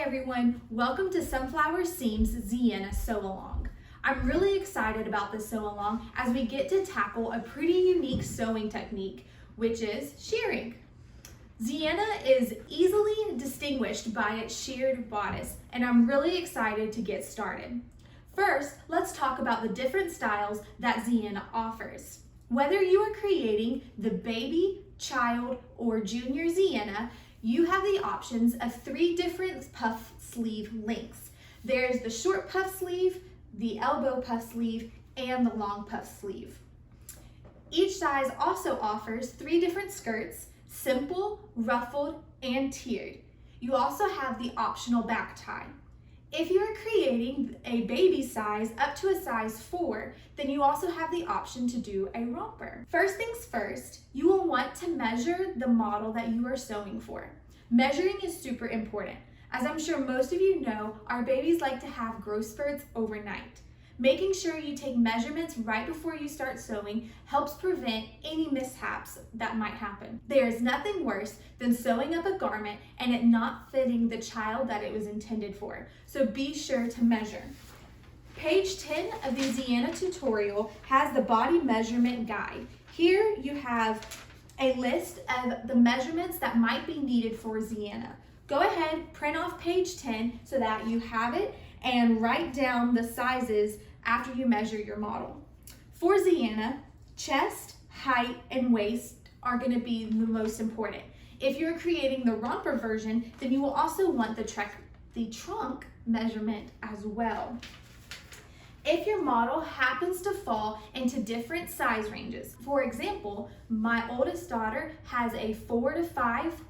everyone, welcome to Sunflower Seams Zinnia Sew Along. I'm really excited about this sew along as we get to tackle a pretty unique sewing technique, which is shearing. Zinnia is easily distinguished by its sheared bodice, and I'm really excited to get started. First, let's talk about the different styles that Zinnia offers. Whether you are creating the baby, child, or junior Zinnia, you have the options of 3 different puff sleeve lengths. There's the short puff sleeve, the elbow puff sleeve, and the long puff sleeve. Each size also offers 3 different skirts: simple, ruffled, and tiered. You also have the optional back tie. If you are creating a baby size up to a size 4, then you also have the option to do a romper. First things first, you will want to measure the model that you are sewing for. Measuring is super important. As I'm sure most of you know, our babies like to have growth spurts overnight. Making sure you take measurements right before you start sewing helps prevent any mishaps that might happen. There is nothing worse than sewing up a garment and it not fitting the child that it was intended for, so be sure to measure. Page 10 of the Zinnia tutorial has the body measurement guide. Here you have a list of the measurements that might be needed for Zinnia. Go ahead, print off page 10 so that you have it and write down the sizes after you measure your model. For Zinnia, chest, height, and waist are going to be the most important. If you're creating the romper version, then you will also want the trunk measurement as well. If your model happens to fall into different size ranges, for example, my oldest daughter has a 4 to 5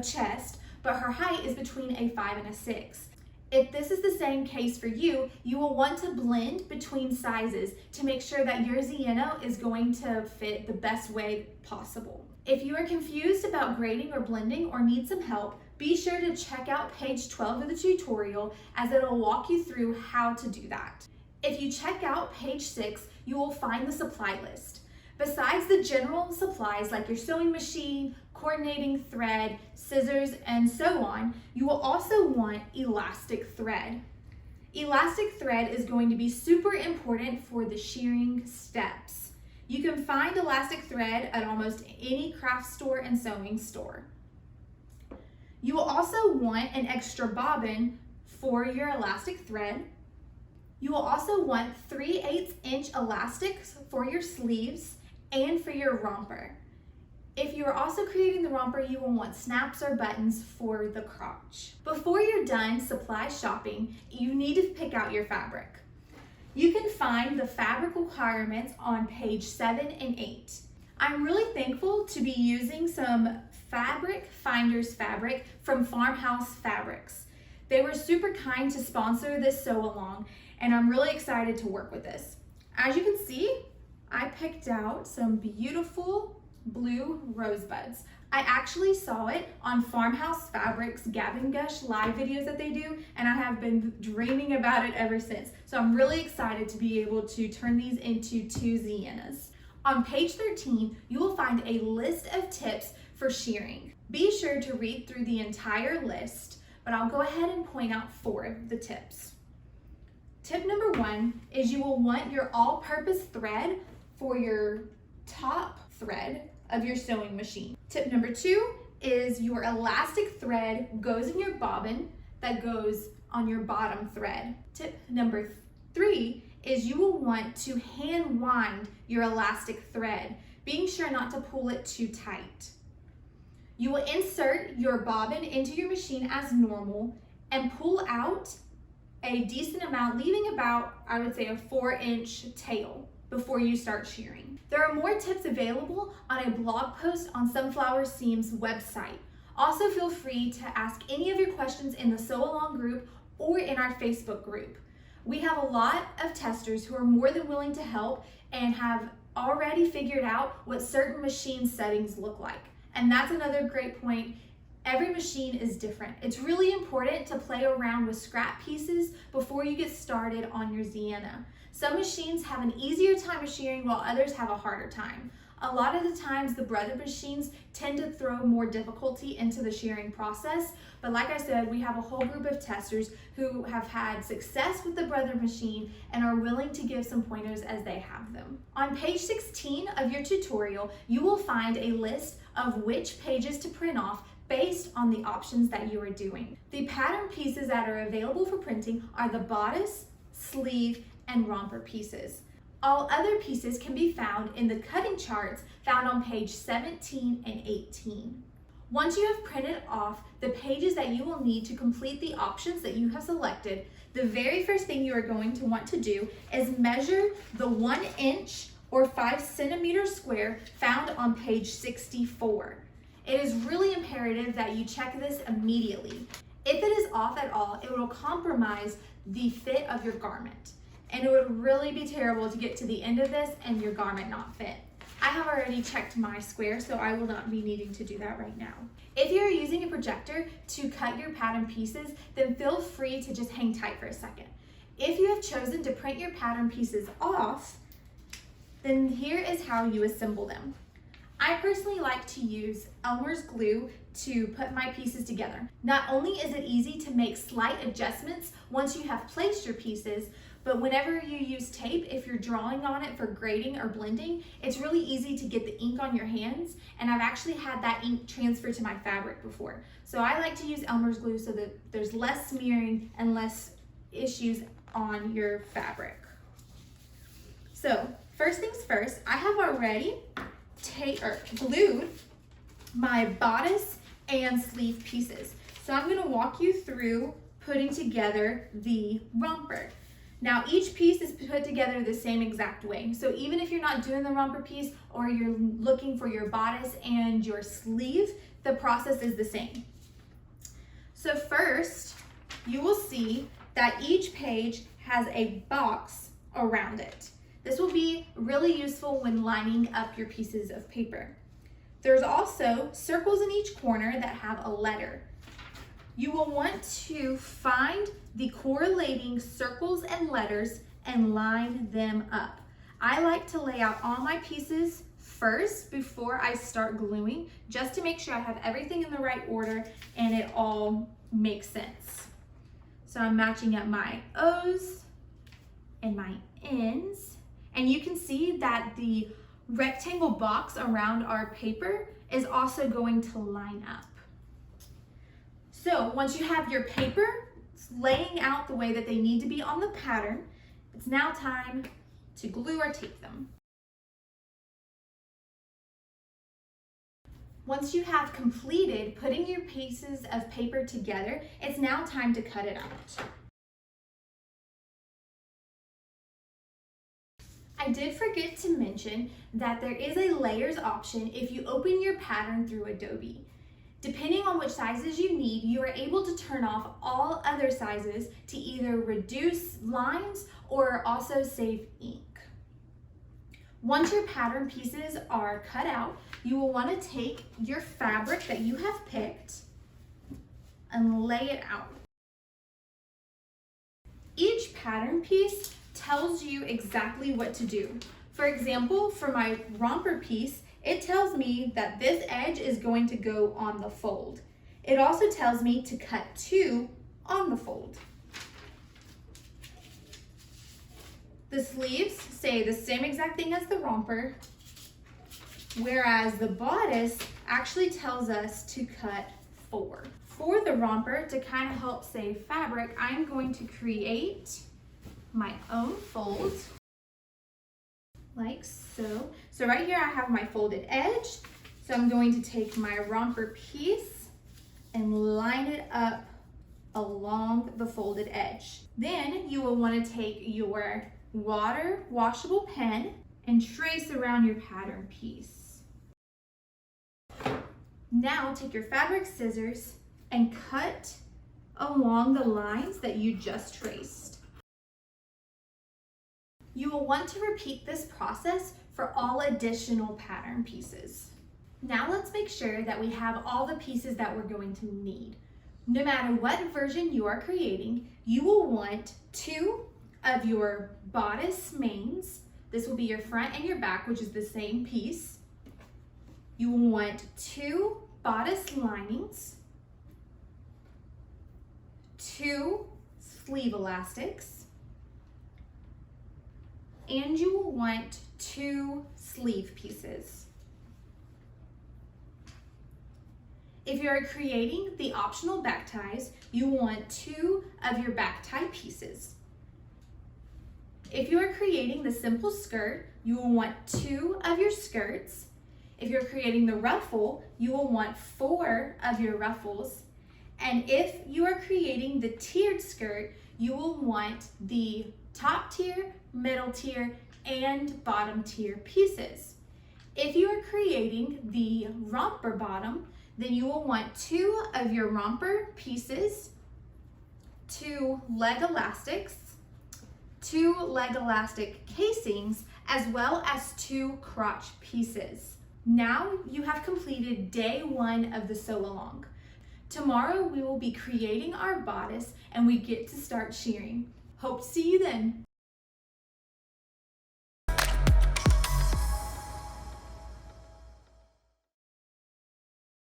chest, but her height is between a 5 and a 6. If this is the same case for you, you will want to blend between sizes to make sure that your Zinnia is going to fit the best way possible. If you are confused about grading or blending or need some help, be sure to check out page 12 of the tutorial as it'll walk you through how to do that. If you check out page 6, you will find the supply list. Besides the general supplies like your sewing machine, coordinating thread, scissors, and so on, you will also want elastic thread. Elastic thread is going to be super important for the shearing steps. You can find elastic thread at almost any craft store and sewing store. You will also want an extra bobbin for your elastic thread. You will also want 3/8 inch elastics for your sleeves and for your romper. If you are also creating the romper, you will want snaps or buttons for the crotch. Before you're done supply shopping, you need to pick out your fabric. You can find the fabric requirements on page 7 and 8. I'm really thankful to be using some fabric finders fabric from Farmhouse Fabrics. They were super kind to sponsor this sew along, and I'm really excited to work with this. As you can see, I picked out some beautiful blue rosebuds. I actually saw it on Farmhouse Fabrics Gab & Gush live videos that they do, and I have been dreaming about it ever since. So I'm really excited to be able to turn these into 2 Zinnias. On page 13, you will find a list of tips for shearing. Be sure to read through the entire list, but I'll go ahead and point out 4 of the tips. Tip number 1 is you will want your all-purpose thread for your top thread of your sewing machine. Tip number 2 is your elastic thread goes in your bobbin that goes on your bottom thread. Tip number 3 is you will want to hand wind your elastic thread, being sure not to pull it too tight. You will insert your bobbin into your machine as normal and pull out a decent amount, leaving about, I would say, a 4-inch tail before you start shearing. There are more tips available on a blog post on Sunflower Seams website. Also feel free to ask any of your questions in the Sew Along group or in our Facebook group. We have a lot of testers who are more than willing to help and have already figured out what certain machine settings look like. And that's another great point. Every machine is different. It's really important to play around with scrap pieces before you get started on your Zinnia. Some machines have an easier time of shearing while others have a harder time. A lot of the times the brother machines tend to throw more difficulty into the shearing process, but like I said, we have a whole group of testers who have had success with the brother machine and are willing to give some pointers as they have them. On page 16 of your tutorial, you will find a list of which pages to print off based on the options that you are doing. The pattern pieces that are available for printing are the bodice, sleeve, and romper pieces. All other pieces can be found in the cutting charts found on page 17 and 18. Once you have printed off the pages that you will need to complete the options that you have selected, the very first thing you are going to want to do is measure the 1 inch or 5 centimeter square found on page 64. It is really imperative that you check this immediately. If it is off at all, it will compromise the fit of your garment. And it would really be terrible to get to the end of this and your garment not fit. I have already checked my square, so I will not be needing to do that right now. If you're using a projector to cut your pattern pieces, then feel free to just hang tight for a second. If you have chosen to print your pattern pieces off, then here is how you assemble them. I personally like to use Elmer's glue to put my pieces together. Not only is it easy to make slight adjustments once you have placed your pieces, but whenever you use tape, if you're drawing on it for grading or blending, it's really easy to get the ink on your hands, and I've actually had that ink transfer to my fabric before. So I like to use Elmer's glue so that there's less smearing and less issues on your fabric. So first things first, I have already glued my bodice and sleeve pieces. So I'm going to walk you through putting together the romper. Now each piece is put together the same exact way. So even if you're not doing the romper piece or you're looking for your bodice and your sleeve, the process is the same. So first, you will see that each page has a box around it. This will be really useful when lining up your pieces of paper. There's also circles in each corner that have a letter. You will want to find the correlating circles and letters and line them up. I like to lay out all my pieces first before I start gluing, just to make sure I have everything in the right order and it all makes sense. So I'm matching up my O's and my N's, and you can see that the rectangle box around our paper is also going to line up. So once you have your paper laying out the way that they need to be on the pattern, it's now time to glue or tape them. Once you have completed putting your pieces of paper together, it's now time to cut it out. I did forget to mention that there is a layers option if you open your pattern through Adobe. Depending on which sizes you need, you are able to turn off all other sizes to either reduce lines or also save ink. Once your pattern pieces are cut out, you will want to take your fabric that you have picked and lay it out. Each pattern piece tells you exactly what to do. For example, for my romper piece, it tells me that this edge is going to go on the fold. It also tells me to cut 2 on the fold. The sleeves say the same exact thing as the romper, whereas the bodice actually tells us to cut 4. For the romper, to kind of help save fabric, I'm going to create my own fold, like so. So right here I have my folded edge. So I'm going to take my romper piece and line it up along the folded edge. Then you will want to take your water washable pen and trace around your pattern piece. Now take your fabric scissors and cut along the lines that you just traced. You will want to repeat this process for all additional pattern pieces. Now let's make sure that we have all the pieces that we're going to need. No matter what version you are creating, you will want 2 of your bodice mains. This will be your front and your back, which is the same piece. You will want 2 bodice linings, 2 sleeve elastics, and you will want 2 sleeve pieces. If you're creating the optional back ties, you will want 2 of your back tie pieces. If you are creating the simple skirt, you will want 2 of your skirts. If you're creating the ruffle, you will want 4 of your ruffles. And if you are creating the tiered skirt, you will want the top tier, middle tier, and bottom tier pieces. If you are creating the romper bottom, then you will want 2 of your romper pieces, 2 leg elastics, 2 leg elastic casings, as well as 2 crotch pieces. Now you have completed day 1 of the sew along. Tomorrow we will be creating our bodice and we get to start shearing. Hope to see you then.